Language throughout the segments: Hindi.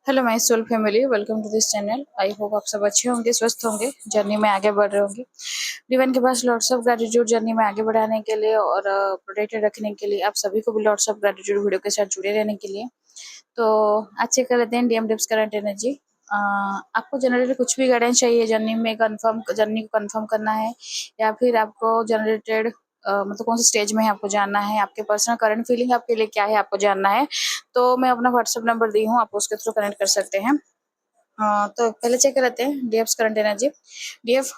Hello my soul family, welcome to this channel. I hope आप सब अच्छे होंगे, स्वस्थ होंगे, जर्नी में आगे बढ़ रहे होंगे। डिवाइन के पास लॉट्स ऑफ ग्रेटिट्यूड जर्नी में आगे बढ़ाने के लिए और प्रोटेक्टेड रखने के लिए। आप सभी को भी लॉट्स ऑफ ग्रेटिट्यूड वीडियो के साथ जुड़े रहने के लिए। तो आज चेक कर लेते हैं डीएम डिप्स करंट एनर्जी। आपको जनरली कुछ भी गाइडेंस चाहिए जर्नी में, जर्नी को कंफर्म करना है, या फिर आपको जनरेटेड मतलब कौन से स्टेज में है आपको जानना है, आपके पर्सनल करंट फीलिंग आपके लिए क्या है आपको जानना है, तो मैं अपना व्हाट्सएप नंबर दी हूँ, आप उसके थ्रू कनेक्ट कर सकते हैं। तो पहले चेक कर लेते हैं डीएफ करंट एनर्जी। डीएफ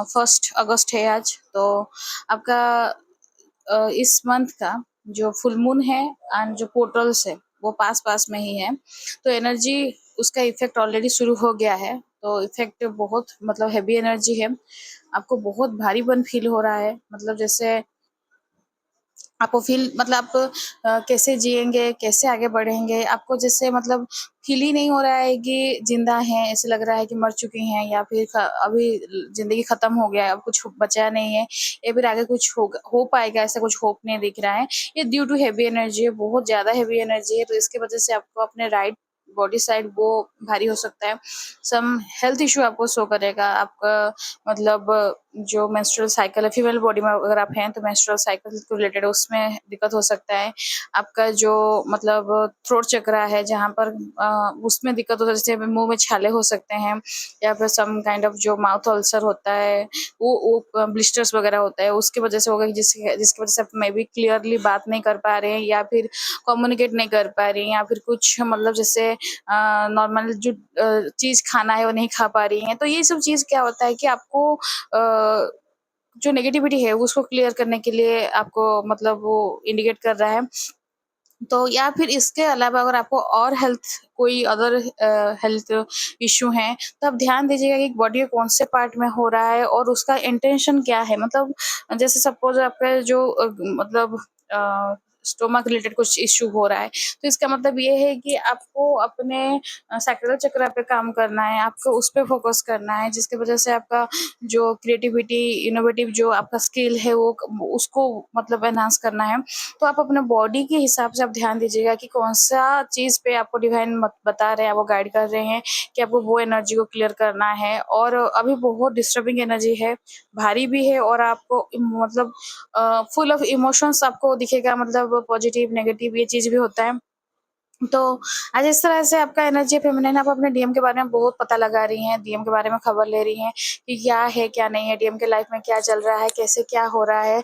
1 अगस्त है आज। तो आपका इस मंथ का जो फुल मून है एंड जो पोर्टल्स है वो पास पास में ही है। तो एनर्जी उसका इफेक्ट ऑलरेडी शुरू हो गया है। तो इफेक्ट बहुत मतलब हैवी एनर्जी है। आपको बहुत भारीपन फील हो रहा है, मतलब जैसे आपको फील मतलब आप कैसे जिएंगे, कैसे आगे बढ़ेंगे, आपको जैसे मतलब फील ही नहीं हो रहा है कि जिंदा हैं, ऐसे लग रहा है कि मर चुकी हैं, या फिर अभी जिंदगी खत्म हो गया है, अब कुछ बचा नहीं है, या फिर आगे कुछ हो पाएगा, ऐसा कुछ होप नहीं दिख रहा है। ये ड्यू टू हैवी एनर्जी है, बहुत ज्यादा हैवी एनर्जी है। तो इसकी वजह से आपको अपने राइट बॉडी साइड वो भारी हो सकता है। सम हेल्थ इशू आपको शो करेगा। आपका मतलब जो मेंस्ट्रुअल साइकिल है, फीमेल बॉडी में अगर आप हैं तो मेंस्ट्रुअल साइकिल को रिलेटेड उसमें दिक्कत हो सकता है। आपका जो मतलब थ्रोट चक्रा है जहाँ पर उसमें दिक्कत हो सकती है, जैसे मुंह में छाले हो सकते हैं, या फिर सम काइंड ऑफ जो माउथ अल्सर होता है, वो ब्लिस्टर्स वगैरह होता है, उसकी वजह से होगा, जिसकी वजह से आप मे बी क्लियरली बात नहीं कर पा रहे हैं, या फिर कम्युनिकेट नहीं कर पा रही हैं, या फिर कुछ मतलब जैसे नॉर्मल जो चीज खाना है वो नहीं खा पा रही हैं। तो ये सब चीज क्या होता है कि आपको जो नेगेटिविटी है उसको क्लियर करने के लिए आपको मतलब वो इंडिकेट कर रहा है। तो या फिर इसके अलावा अगर आपको और कोई अदर हेल्थ इश्यू है, तो आप ध्यान दीजिएगा कि बॉडी के कौन से पार्ट में हो रहा है और उसका इंटेंशन क्या है। मतलब जैसे सपोज आपका जो मतलब स्टोमक रिलेटेड कुछ इश्यू हो रहा है, तो इसका मतलब ये है कि आपको अपने सैक्रल चक्र पे काम करना है, आपको उस पर फोकस करना है, जिसकी वजह से आपका जो क्रिएटिविटी, इनोवेटिव जो आपका स्किल है वो उसको मतलब एनहांस करना है। तो आप अपने बॉडी के हिसाब से आप ध्यान दीजिएगा कि कौन सा चीज़ पे आपको डिवाइन बता रहे हैं, वो गाइड कर रहे हैं कि आपको वो एनर्जी को क्लियर करना है। और अभी बहुत डिस्टर्बिंग एनर्जी है, भारी भी है, और आपको मतलब फुल ऑफ इमोशंस आपको दिखेगा, मतलब पॉजिटिव नेगेटिव ये चीज़ भी होता है। तो आज इस तरह से आपका एनर्जी फेमिनिन, आप अपने डीएम के बारे में बहुत पता लगा रही हैं, डीएम के बारे में खबर ले रही हैं कि क्या है क्या नहीं है, डीएम के लाइफ में क्या चल रहा है, कैसे क्या हो रहा है,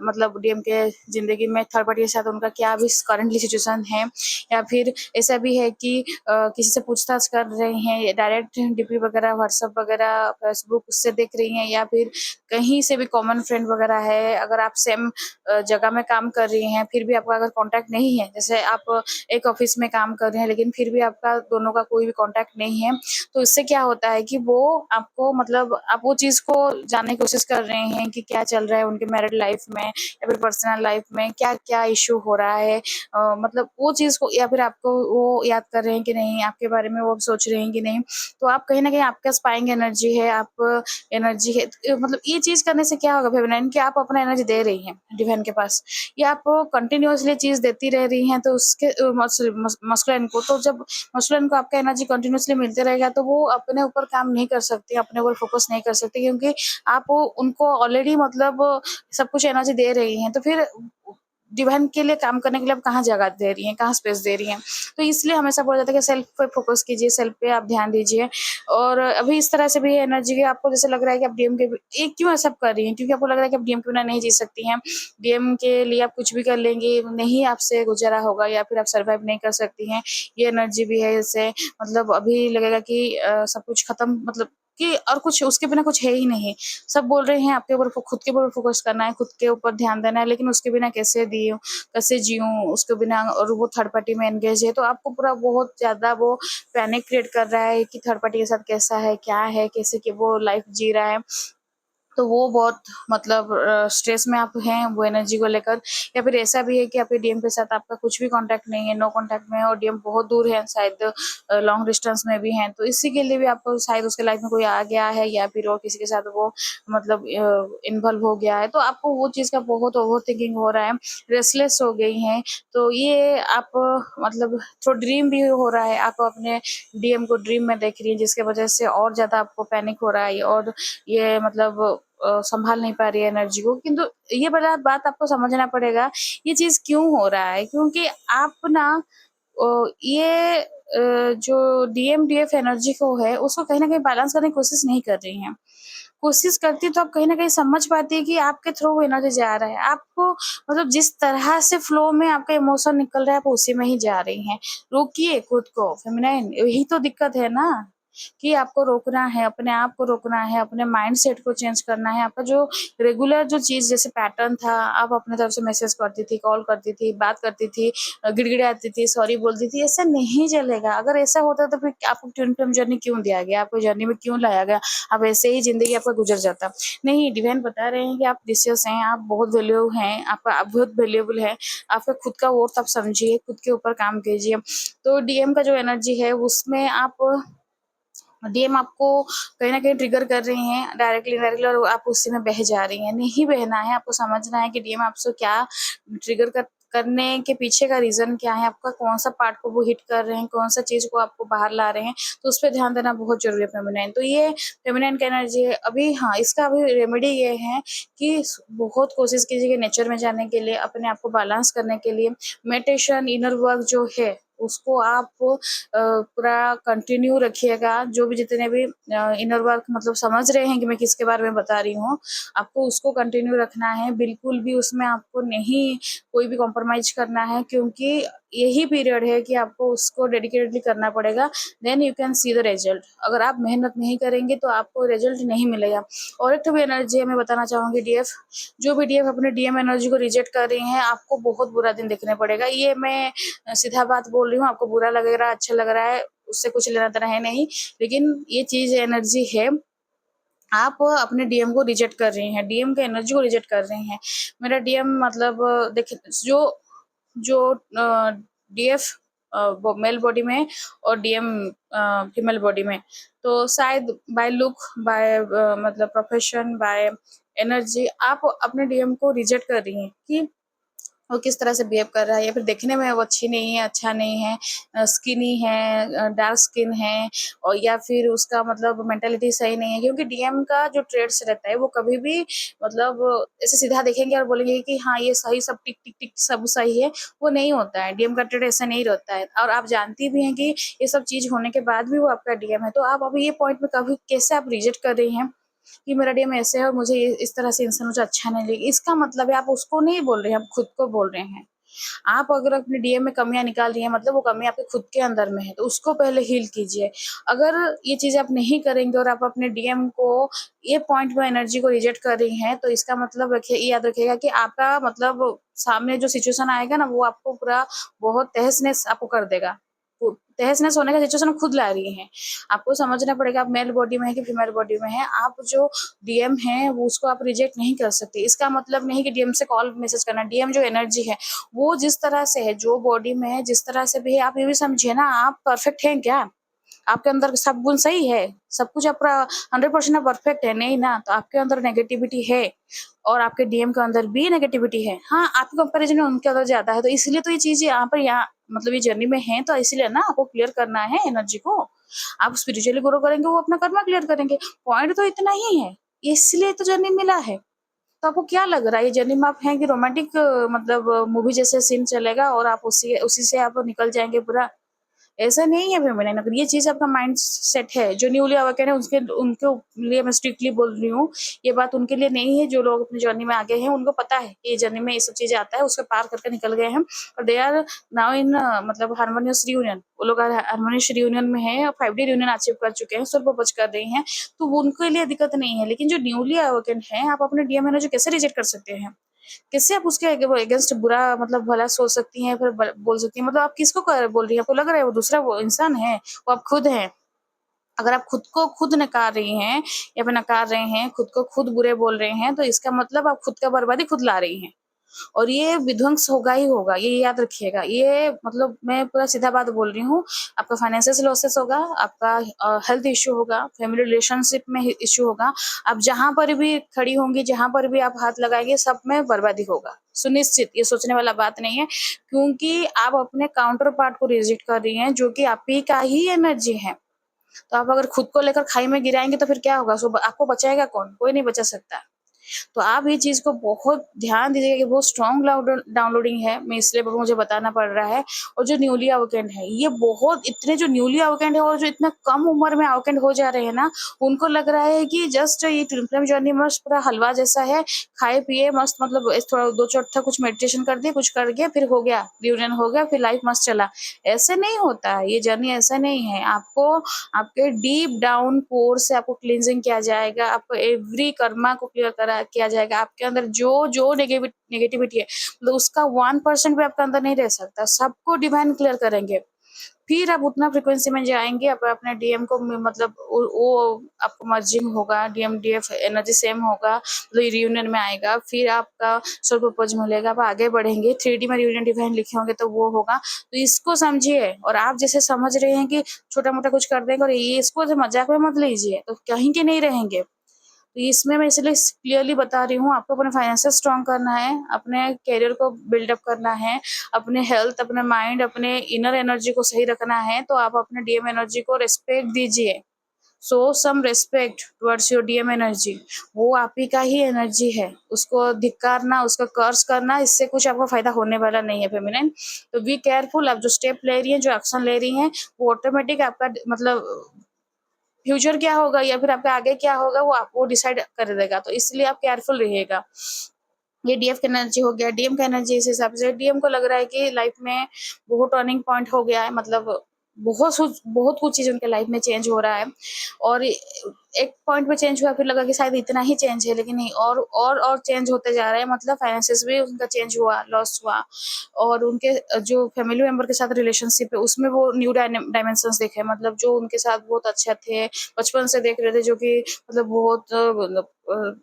मतलब डीएम के जिंदगी में थर्ड पार्टी के साथ उनका क्या अभी करंटली सिचुएशन है, या फिर ऐसा भी है कि किसी से पूछताछ कर रही हैं, डायरेक्ट डीपी वगैरह व्हाट्सएप वगैरह फेसबुक उससे देख रही हैं, या फिर कहीं से भी कॉमन फ्रेंड वगैरह है, अगर आप सेम जगह में काम कर रही हैं फिर भी आपका अगर कॉन्टैक्ट नहीं है, जैसे आप एक ऑफिस में काम कर रहे हैं लेकिन फिर भी आपका दोनों का कोई भी कांटेक्ट नहीं है, तो इससे क्या होता है कि वो आपको मतलब आप वो चीज़ को जानने की कोशिश कर रहे हैं कि क्या चल रहा है उनके मैरिड लाइफ में, या फिर पर्सनल लाइफ में क्या क्या इशू हो रहा है। मतलब वो चीज़ को, या फिर आपको वो याद कर रहे हैं कि नहीं, आपके बारे में वो सोच रहे हैं कि नहीं। तो आप कहीं ना कहीं आपके स्पाइंग एनर्जी है, आप एनर्जी है, तो मतलब ये चीज़ करने से क्या होगा फेमिनिन, कि आप अपना एनर्जी दे रही हैं डिवाइन के पास, या आप कंटिन्यूअसली चीज़ देती रह रही हैं, तो उसके मस्कुलिन को, तो जब मस्कुलिन को आपका एनर्जी कंटिन्यूअसली मिलते रहेगा तो वो अपने ऊपर काम नहीं कर सकते, अपने ऊपर फोकस नहीं कर सकते, क्योंकि आप उनको ऑलरेडी मतलब सब कुछ एनर्जी दे रही हैं। तो फिर डिवाइन के लिए काम करने के लिए आप कहाँ जगह दे रही हैं, कहाँ स्पेस दे रही हैं। तो इसलिए हमेशा बोला जाता है कि सेल्फ पे फोकस कीजिए, सेल्फ पे आप ध्यान दीजिए। और अभी इस तरह से भी एनर्जी के आपको जैसे लग रहा है कि आप डीएम के एक क्यों ऐसा कर रही हैं, क्योंकि आपको लग रहा है कि आप डीएम के बिना नहीं जी सकती हैं, डीएम के लिए आप कुछ भी कर लेंगी, नहीं आपसे गुजारा होगा, या फिर आप सर्वाइव नहीं कर सकती हैं। ये एनर्जी भी है, जैसे मतलब अभी लगेगा कि सब कुछ खत्म, मतलब कि और कुछ उसके बिना कुछ है ही नहीं। सब बोल रहे हैं आपके ऊपर, खुद के ऊपर फोकस करना है, खुद के ऊपर ध्यान देना है, लेकिन उसके बिना कैसे दियूँ, कैसे जीऊँ उसके बिना, और वो थर्ड पार्टी में एंगेज है, तो आपको पूरा बहुत ज़्यादा वो पैनिक क्रिएट कर रहा है कि थर्ड पार्टी के साथ कैसा है, क्या है, कैसे कि वो लाइफ जी रहा है। तो वो बहुत मतलब स्ट्रेस में आप हैं वो एनर्जी को लेकर, या फिर ऐसा भी है कि आपके डीएम के साथ आपका कुछ भी कांटेक्ट नहीं है, नो कांटेक्ट में है और डीएम बहुत दूर है, शायद लॉन्ग डिस्टेंस में भी हैं, तो इसी के लिए भी आपको शायद उसके लाइफ में कोई आ गया है या फिर और किसी के साथ वो मतलब इन्वॉल्व हो गया है, तो आपको वो चीज़ का बहुत ओवर थिंकिंग हो रहा है, रेस्टलेस हो गई हैं। तो ये आप मतलब थोड़ा ड्रीम भी हो रहा है, आप अपने डीएम को ड्रीम में देख रही हैं, जिसके वजह से और ज़्यादा आपको पैनिक हो रहा है और ये मतलब संभाल नहीं पा रही है एनर्जी को। किंतु ये बड़ा बात आपको समझना पड़ेगा, ये चीज़ क्यों हो रहा है? क्योंकि आप ना ये जो डीएम-डीएफ एनर्जी को है, उसको कहीं न कहीं बैलेंस करने की कोशिश नहीं कर रही हैं। कोशिश करती तो आप कहीं न कहीं समझ पाती कि आपके थ्रू वो एनर्जी जा रहा है। आपको मतलब जिस तरह से फ्लो में आपका इमोशन निकल रहा है, आप उसी में ही जा रही हैं। रोकिए खुद को फेमिनाइन, यही तो दिक्कत है ना, कि आपको रोकना है, अपने आप को रोकना है, अपने माइंडसेट को चेंज करना है। आपका जो रेगुलर जो चीज़ जैसे पैटर्न था, आप अपने तरफ से मैसेज करती थी, कॉल करती थी, बात करती थी, गिड़गिड़ाती थी, सॉरी बोलती थी, ऐसा नहीं चलेगा। अगर ऐसा होता तो फिर आपको ट्विन फ्लेम जर्नी क्यों दिया गया? आपको जर्नी में क्यों लाया गया? अब ऐसे ही ज़िंदगी आपका गुज़र जाता। नहीं, डिवाइन बता रहे हैं कि आप प्रीशियस हैं, आप बहुत वैल्यू हैं, आपका आप बहुत वैल्यूएबल है। आपका खुद का वर्थ आप समझिए, खुद के ऊपर काम कीजिए। तो डीएम का जो एनर्जी है उसमें आप डीएम आपको कहीं न कहीं ट्रिगर कर रही हैं, डायरेक्टली इनडायरेक्टली, और आप उसी में बह जा रही हैं। नहीं बहना है, आपको समझना है कि डीएम आपसे क्या ट्रिगर करने के पीछे का रीज़न क्या है, आपका कौन-सा पार्ट को वो हिट कर रहे हैं, कौन-सा चीज़ को आपको बाहर ला रहे हैं, तो उस पे ध्यान देना बहुत ज़रूरी है फेमिनाइन। तो ये फेमिनाइन का एनर्जी है। अभी हाँ, इसका अभी रेमेडी ये है कि बहुत कोशिश कीजिए नेचर में जाने के लिए, अपने आप को बैलेंस करने के लिए, मेडिटेशन, इनर वर्क जो है, उसको आप पूरा कंटिन्यू रखिएगा। जो भी जितने भी इनर वर्क मतलब समझ रहे हैं कि मैं किसके बारे में बता रही हूँ, आपको उसको कंटिन्यू रखना है। बिल्कुल भी उसमें आपको नहीं कोई भी कॉम्प्रोमाइज़ करना है, क्योंकि यही पीरियड है कि आपको उसको डेडिकेटेडली करना पड़ेगा, then you can see the result. अगर आप मेहनत नहीं करेंगे तो आपको रिजल्ट नहीं मिलेगा। और एक तो भी एनर्जी है, मैं बताना चाहूँगी डीएफ, जो भी डीएफ अपने डीएम एनर्जी को रिजेक्ट कर रही हैं, आपको बहुत बुरा दिन देखने पड़ेगा। ये मैं सीधा बात बोल रही हूँ, आपको बुरा लग रहा है, अच्छा लग रहा है, उससे कुछ लेना-देना है नहीं, लेकिन ये चीज़ एनर्जी है। आप अपने डीएम को रिजेक्ट कर रही हैं, डीएम की एनर्जी को रिजेक्ट कर रही हैं। मेरा डीएम मतलब देखिए, जो जो डीएफ वो मेल बॉडी में है और डीएम फीमेल बॉडी में, तो शायद बाय लुक, बाय मतलब प्रोफेशन, बाय एनर्जी आप अपने डीएम को रिजेक्ट कर रही हैं कि वो किस तरह से बिहेव कर रहा है, या फिर देखने में वो अच्छी नहीं है, अच्छा नहीं है, स्किनी है, डार्क स्किन है, और या फिर उसका मतलब मेंटालिटी सही नहीं है, क्योंकि डीएम का जो ट्रेड्स रहता है वो कभी भी मतलब ऐसे सीधा देखेंगे और बोलेंगे कि हाँ ये सही, सब टिक टिक टिक सब सही है, वो नहीं होता है। डीएम का ट्रेड ऐसा नहीं रहता है, और आप जानती भी हैं कि ये सब चीज़ होने के बाद भी वो आपका डीएम है, तो आप अभी ये पॉइंट में कभी कैसे आप रिजेक्ट कर रही हैं कि मेरा डीएम ऐसे है और मुझे इस तरह से इंसान मुझे अच्छा नहीं लगे। इसका मतलब है आप उसको नहीं बोल रहे हैं, आप खुद को बोल रहे हैं। आप अगर अपने डीएम में कमियाँ निकाल रही हैं, मतलब वो कमी आपके खुद के अंदर में है, तो उसको पहले हील कीजिए। अगर ये चीज़ें आप नहीं करेंगे और आप अपने डीएम को ये पॉइंट में एनर्जी को रिजेक्ट कर रही हैं, तो इसका मतलब रखिए, याद रखिएगा कि आपका मतलब सामने जो सिचुएशन आएगा ना, वो आपको पूरा बहुत तहस-नहस आपको कर देगा। तहस-नहस होने का सिचुएशन खुद ला रही हैं। आपको समझना पड़ेगा आप मेल बॉडी में हैं कि फीमेल बॉडी में हैं। आप जो डीएम हैं वो उसको आप रिजेक्ट नहीं कर सकते। इसका मतलब नहीं कि डीएम से कॉल मैसेज करना। डीएम जो एनर्जी है वो जिस तरह से है, जो बॉडी में है, जिस तरह से भी है, आप ये भी समझिए ना, आप परफेक्ट हैं क्या? आपके अंदर सब गुण सही है? सब कुछ आपका 100% परफेक्ट है? नहीं ना, तो आपके अंदर नेगेटिविटी है और आपके डीएम के अंदर भी नेगेटिविटी है। हाँ, आपके कंपैरिज़न में उनके अंदर ज़्यादा है, तो इसलिए तो ये चीज़ें यहाँ मतलब ये जर्नी में हैं, तो इसलिए ना आपको क्लियर करना है एनर्जी को। आप स्पिरिचुअली ग्रो करेंगे, वो अपना कर्मा क्लियर करेंगे। पॉइंट तो इतना ही है, इसलिए तो जर्नी मिला है। तो आपको क्या लग रहा है ये जर्नी में आप हैं कि रोमांटिक मतलब मूवी जैसे सीन चलेगा और आप उसी उसी से आप निकल जाएँगे पूरा? ऐसा नहीं है फेमिनिन, अगर ये चीज़ आपका माइंड सेट है, जो न्यूली अवेकन है उसके उनके लिए मैं स्ट्रिक्टली बोल रही हूँ, ये बात उनके लिए नहीं है जो लोग अपनी जर्नी में आगे हैं, उनको पता है कि ये जर्नी में ये सब चीज़ें आता है, उसको पार करके निकल गए हैं और दे आर नाउ इन मतलब हार्मोनियस रियूनियन, वो लोग हार्मोनियस रियूनियन में हैं और 5D रियूनियन अचीव कर चुके हैं, सुपर पच कर रही हैं, तो वो उनके लिए दिक्कत नहीं है, लेकिन जो न्यूली अवेकन हैं, आप अपने डीएम एनर्जी कैसे रिजेक्ट कर सकते हैं? कैसे आप उसके अगेंस्ट बुरा मतलब भला सोच सकती हैं, फिर बोल सकती हैं, मतलब आप किसको बोल रही हैं? आपको लग रहा है वो दूसरा वो इंसान है, वो आप खुद हैं। अगर आप खुद को खुद नकार रही हैं या फिर नकार रहे हैं, खुद को खुद बुरे बोल रहे हैं, तो इसका मतलब आप खुद का बर्बादी खुद ला रही हैं और ये विध्वंस होगा ही होगा, ये याद रखिएगा। ये मतलब मैं पूरा सीधा बात बोल रही हूँ, आपका फाइनेंशियल लॉसेस होगा, आपका हेल्थ इश्यू होगा, फैमिली रिलेशनशिप में इश्यू होगा। आप जहाँ पर भी खड़ी होंगी, जहाँ पर भी आप हाथ लगाएंगे, सब में बर्बादी होगा सुनिश्चित। ये सोचने वाला बात नहीं है, क्योंकि आप अपने काउंटर पार्ट को रिजेक्ट कर रही हैं, जो कि आप ही का ही एनर्जी है। तो आप अगर खुद को लेकर खाई में गिराएंगे तो फिर क्या होगा? सो आपको बचाएगा कौन? कोई नहीं बचा सकता। तो आप ये चीज़ को बहुत ध्यान दीजिएगा कि बहुत स्ट्रॉन्ग डाउनलोडिंग है, मैं इसलिए मुझे बताना पड़ रहा है। और जो न्यूली अवेकेंड है, ये बहुत इतने जो न्यूली अवेकेंड है और जो इतना कम उम्र में अवेकेंड हो जा रहे हैं ना, उनको लग रहा है कि जस्ट ये ट्विन फ्लेम जर्नी मस्त पूरा हलवा जैसा है, खाए पिए मस्त, मतलब थोड़ा 2 चौथा कुछ मेडिटेशन कर दिए, कुछ कर गया, फिर हो गया, रियूनियन हो गया, फिर लाइफ मस्त चला। ऐसे नहीं होता है, ये जर्नी ऐसा नहीं है। आपको आपके डीप डाउन कोर से आपको क्लींजिंग किया जाएगा, आपको एवरी कर्मा को क्लियर करा किया जाएगा। आपके अंदर जो जो नेगेटिविटी है, मतलब उसका 1% भी आपके अंदर नहीं रह सकता, सबको डिवाइन क्लियर करेंगे। फिर आप उतना फ्रीक्वेंसी में जाएंगे, आप अपने डीएम को मतलब वो आपको मर्जिंग होगा, डीएम डीएफ एनर्जी सेम होगा, मतलब रियूनियन में आएगा, फिर आपका सोल पर्पज मिलेगा, आप आगे बढ़ेंगे, 3D में रियूनियन डिवाइन लिखे होंगे तो वो होगा। तो इसको समझिए, और आप जैसे समझ रहे हैं कि छोटा मोटा कुछ कर देंगे और ये इसको मजाक में मत लीजिए, तो कहीं के नहीं रहेंगे। तो इसमें मैं इसलिए क्लियरली बता रही हूँ, आपको अपने फाइनेंसेस स्ट्रॉन्ग करना है, अपने करियर को बिल्डअप करना है, अपने हेल्थ, अपने माइंड, अपने इनर एनर्जी को सही रखना है, तो आप अपने डीएम एनर्जी को रिस्पेक्ट दीजिए। So some respect towards your DM energy. वो आप ही का ही एनर्जी है, उसको धिक्कारना, उसका कर्स करना, इससे कुछ आपको फायदा होने वाला नहीं है फेमिनिन। तो बी केयरफुल, आप जो स्टेप ले रही हैं, जो एक्शन ले रही हैं, वो ऑटोमेटिक आपका मतलब फ्यूचर क्या होगा या फिर आपका आगे क्या होगा, वो आपको डिसाइड कर देगा। तो इसलिए आप केयरफुल रहिएगा। ये डीएफ का एनर्जी हो गया, डीएम का एनर्जी इस हिसाब से डीएम को लग रहा है कि लाइफ में बहुत टर्निंग पॉइंट हो गया है, मतलब बहुत कुछ चीज उनके लाइफ में चेंज हो रहा है। और एक पॉइंट पे चेंज हुआ, फिर लगा कि शायद इतना ही चेंज है, लेकिन नहीं, और चेंज होते जा रहे हैं। मतलब फाइनेंसिस भी उनका चेंज हुआ, लॉस हुआ, और उनके जो फैमिली मेंबर के साथ रिलेशनशिप है उसमें वो न्यू डायमेंशंस देखे। मतलब जो उनके साथ बहुत अच्छे थे, बचपन से देख रहे थे, जो कि मतलब बहुत मतलब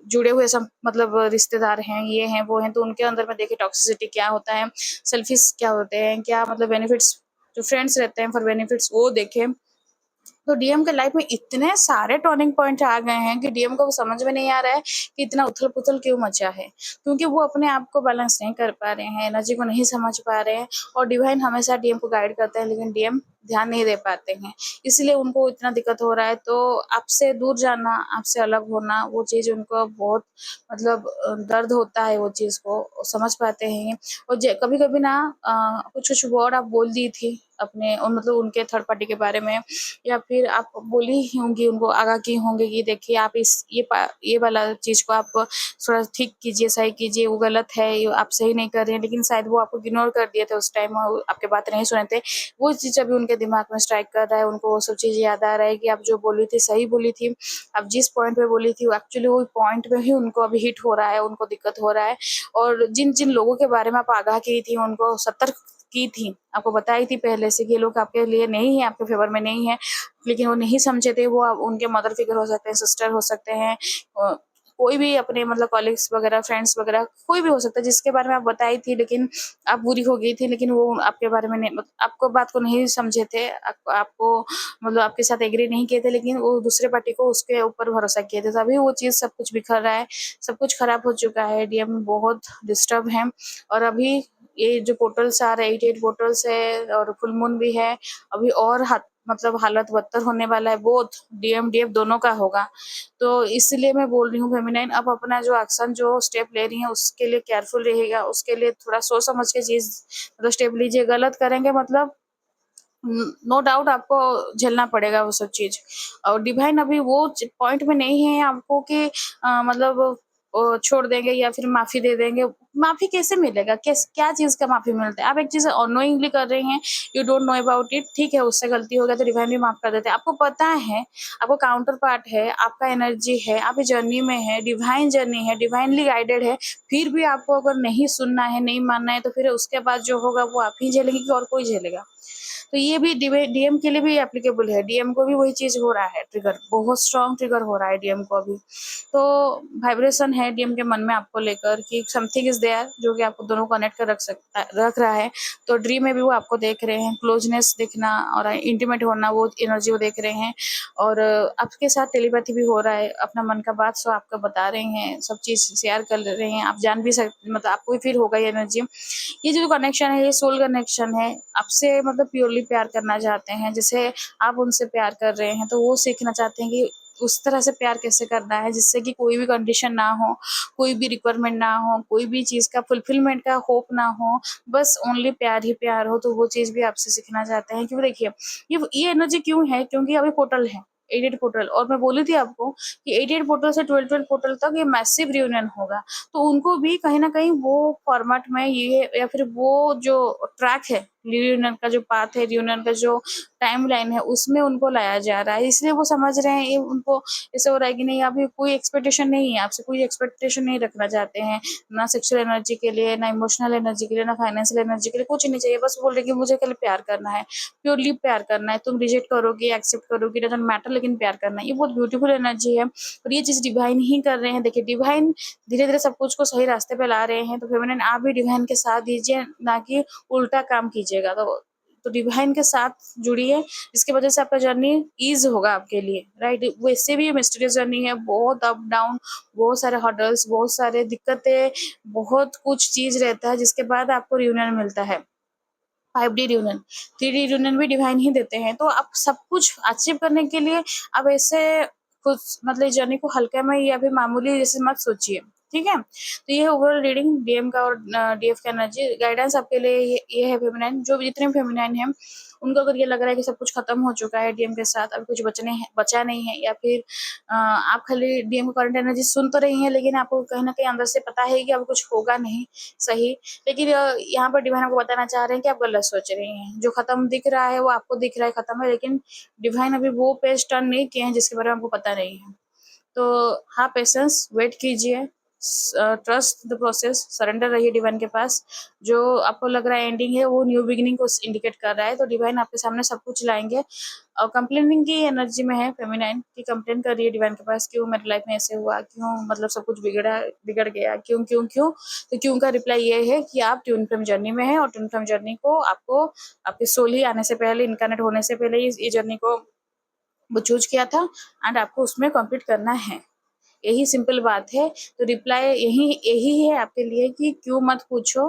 जुड़े हुए सब मतलब रिश्तेदार हैं, ये हैं वो हैं, तो उनके अंदर में देखे टॉक्सिसिटी क्या होता है, सेल्फिश क्या होते हैं, क्या मतलब बेनिफिट्स, जो फ्रेंड्स रहते हैं फॉर बेनिफिट्स, वो देखे। तो डीएम के लाइफ में इतने सारे टर्निंग पॉइंट आ गए हैं कि डीएम को समझ में नहीं आ रहा है कि इतना उथल पुथल क्यों मचा है, क्योंकि वो अपने आप को बैलेंस नहीं कर पा रहे हैं, एनर्जी को नहीं समझ पा रहे हैं। और डिवाइन हमेशा डीएम को गाइड करते हैं, लेकिन डीएम ध्यान नहीं दे पाते हैं, इसलिए उनको इतना दिक्कत हो रहा है। तो आपसे दूर जाना, आपसे अलग होना, वो चीज़ उनको बहुत मतलब दर्द होता है, वो चीज़ को समझ पाते हैं। और कभी कभी ना कुछ कुछ वर्ड आप बोल दी थी अपने मतलब उनके थर्ड पार्टी के बारे में, या फिर आप बोली ही होंगी, उनको आगाह की होंगी कि देखिए आप ये वाला चीज़ को आप थोड़ा ठीक कीजिए, सही कीजिए, वो गलत है, ये आप सही नहीं कर रहे हैं, लेकिन शायद वो आपको इग्नोर कर दिए थे उस टाइम, आपके बात नहीं सुने थे। वो चीज़ अभी उनके दिमाग में स्ट्राइक कर रहा है, उनको वो सब चीज़ याद आ रहा है कि आप जो बोली थी सही बोली थी, आप जिस पॉइंट पे बोली थी एक्चुअली वो पॉइंट पे ही उनको अभी हिट हो रहा है, उनको दिक्कत हो रहा है। और जिन जिन लोगों के बारे में आप आगाह की थी, उनको सतर्क की थी, आपको बताई थी पहले से कि ये लोग आपके लिए नहीं है, आपके फेवर में नहीं है, लेकिन वो नहीं समझे थे। वो उनके मदर फिगर हो सकते हैं, सिस्टर हो सकते हैं, कोई भी अपने मतलब कॉलीग्स वगैरह, फ्रेंड्स वगैरह, कोई भी हो सकता है जिसके बारे में आप बताई थी, लेकिन आप बुरी हो गई थी, लेकिन वो आपके बारे में नहीं, आपको बात को नहीं समझे थे, आपको मतलब आपके साथ एग्री नहीं किए थे, लेकिन वो दूसरे पार्टी को उसके ऊपर भरोसा किए थे, तभी वो चीज़ सब कुछ बिखर रहा है, सब कुछ खराब हो चुका है। डीएम बहुत डिस्टर्ब है। और अभी ये जो पोर्टल्स आ रहे हैं, 88 पोर्टल्स है और फुल मून भी है, अभी और मतलब हालत बदतर होने वाला है, बोथ डीएम डीएफ दोनों का होगा। तो इसलिए मैं बोल रही हूँ फेमिनाइन, अब अपना जो एक्शन, जो स्टेप ले रही है उसके लिए केयरफुल रहिएगा, उसके लिए थोड़ा सोच समझ के चीज मतलब स्टेप लीजिए। गलत करेंगे मतलब नो डाउट आपको झेलना पड़ेगा वो सब चीज। और डिवाइन अभी वो पॉइंट में नहीं है आपको कि मतलब छोड़ देंगे या फिर माफी दे देंगे। माफी कैसे मिलेगा, क्या चीज का माफी मिलता है? आप एक चीज अनोइंगली कर रही हैं, you don't know about it, ठीक है, उससे गलती हो गया तो डिवाइन भी माफ कर देते हैं। आपको पता है, आपको काउंटर पार्ट है, आपका एनर्जी है, आप जर्नी में है, डिवाइन जर्नी है, डिवाइनली गाइडेड है, फिर भी आपको अगर नहीं सुनना है, नहीं मानना है, तो फिर उसके बाद जो होगा वो आप ही झेलेंगे कि और कोई झेलेगा? तो ये भी डीएम के लिए भी एप्लीकेबल है। डीएम को भी वही चीज हो रहा है, ट्रिगर बहुत स्ट्रॉन्ग ट्रिगर हो रहा है डीएम को अभी। तो वाइब्रेशन है डीएम के मन में आपको लेकर कि समथिंग इज देयर जो कि आपको दोनों कनेक्ट कर रख रहा है। तो ड्रीम में भी वो आपको देख रहे हैं, क्लोजनेस दिखना और इंटीमेट होना, वो एनर्जी वो देख रहे हैं। और आपके साथ टेलीपैथी भी हो रहा है, अपना मन का बात सो आपको बता रहे हैं, सब चीज शेयर कर रहे हैं, आप जान भी सकते, मतलब आपको भी फील होगा ये एनर्जी। ये जो कनेक्शन है ये सोल कनेक्शन है, आपसे मतलब प्योरली प्यार करना चाहते हैं, जैसे आप उनसे प्यार कर रहे हैं तो वो सीखना चाहते हैं कि उस तरह से प्यार कैसे करना है जिससे कि कोई भी कंडीशन ना हो, कोई भी रिक्वायरमेंट ना हो, कोई भी चीज का फुलफिलमेंट का होप ना हो, बस ओनली प्यार ही प्यार हो। तो वो चीज भी आपसे सीखना चाहते हैं। क्यों देखिए ये एनर्जी क्यों है, क्योंकि अभी पोर्टल है 88 पोर्टल, और मैं बोली थी आपको कि 88 पोर्टल से 12 पोर्टल तक ये मैसिव रियूनियन होगा। तो उनको भी कहीं ना कहीं वो फॉर्मेट में ये या फिर वो जो ट्रैक है रियूनियन का, जो पाथ है रियूनियन का, जो टाइम लाइन है, उसमें उनको लाया जा रहा है। इसलिए वो समझ रहे हैं, ये उनको ऐसे हो रहा है कि नहीं अभी कोई एक्सपेक्टेशन नहीं है आपसे, कोई एक्सपेक्टेशन नहीं रखना चाहते हैं, ना सेक्सुअल एनर्जी के लिए, ना इमोशनल एनर्जी के लिए, ना फाइनेंशियल एनर्जी के लिए, कुछ नहीं चाहिए। बस बोल रहे कि मुझे कल प्यार करना है, प्योरली प्यार करना है, तुम रिजेक्ट करोगे एक्सेप्ट करोगे डजंट मैटर, लेकिन प्यार करना है। ये बहुत ब्यूटीफुल एनर्जी है और ये चीज डिवाइन ही कर रहे हैं। देखिए डिवाइन धीरे धीरे सब कुछ को सही रास्ते पे ला रहे हैं, तो फेमिनिन आप भी डिवाइन के साथ दीजिए, ना कि उल्टा काम कीजिएगा। तो डिवाइन के साथ जुड़िए, जिसकी वजह से आपका जर्नी ईज होगा आपके लिए, राइट। वैसे भी ये मिस्टीरियस जर्नी है, बहुत अप डाउन, बहुत सारे हर्डल्स, बहुत सारे दिक्कतें, बहुत कुछ चीज रहता है, जिसके बाद आपको रियूनियन मिलता है। 5D रियूनियन, 3D रियूनियन भी डिवाइन ही देते हैं। तो आप सब कुछ अचीव करने के लिए अब ऐसे कुछ मतलब जर्नी को हल्के में या फिर मामूली जैसे मत सोचिए, ठीक है। तो ये है ओवरऑल रीडिंग डीएम का और डीएफ का एनर्जी गाइडेंस आपके लिए। ये है फेमिनाइन, जो भी जितने फेमिनाइन है उनको अगर ये लग रहा है कि सब कुछ खत्म हो चुका है डीएम के साथ, अभी कुछ बचा नहीं है, या फिर आप खाली डीएम का करंट एनर्जी सुन तो रही हैं लेकिन आपको कहीं ना कहीं अंदर से पता है कि अब कुछ होगा नहीं सही, लेकिन यहाँ पर डिवाइन आपको बताना चाह रहे हैं कि आप गलत सोच रही हैं। जो खत्म दिख रहा है वो आपको दिख रहा है खत्म है, लेकिन डिवाइन अभी वो पेज टर्न नहीं किए हैं जिसके बारे में आपको पता नहीं है। तो हाँ, पेशेंस, वेट कीजिए, ट्रस्ट द प्रोसेस, सरेंडर रहिए डिवाइन के पास। जो आपको लग रहा है एंडिंग है वो न्यू बिगिनिंग को इंडिकेट कर रहा है। तो डिवाइन आपके सामने सब कुछ लाएंगे। और कंप्लेनिंग की एनर्जी में है फेमिनाइन की, कंप्लेन कर रही है डिवाइन के पास, क्यों मेरी लाइफ में ऐसे हुआ, क्यों मतलब सब कुछ बिगड़ गया, क्यों क्यों क्यों। तो क्यों का रिप्लाई ये है कि आप ट्विन फ्लेम जर्नी में है, और ट्विन फ्लेम जर्नी को आपको आपके सोल ही आने से पहले, इनकारनेट होने से पहले ये जर्नी को वो चूज किया था, एंड आपको उसमें कंप्लीट करना है। यही सिंपल बात है। तो रिप्लाई यही यही है आपके लिए कि क्यों मत पूछो,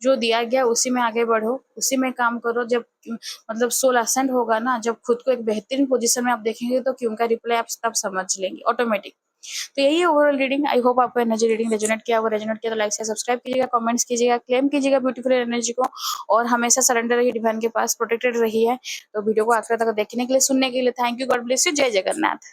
जो दिया गया उसी में आगे बढ़ो, उसी में काम करो। जब मतलब सोल असेंड होगा ना, जब खुद को एक बेहतरीन पोजीशन में आप देखेंगे तो क्यों का रिप्लाई आप तब समझ लेंगे ऑटोमेटिक। तो यही है ओवरऑल रीडिंग। आई होप आपको एनर्जी रीडिंग रेजोनेट किया होगा। रेजोनेट किया तो लाइक से सब्सक्राइब कीजिएगा, कमेंट्स कीजिएगा, क्लेम कीजिएगा ब्यूटीफुल एनर्जी को, और हमेशा सरेंडर रहिए डिवाइन के पास, प्रोटेक्टेड रही है। तो वीडियो को आखिर तक देखने के लिए, सुनने के लिए thank you. God bless you. जय जगन्नाथ।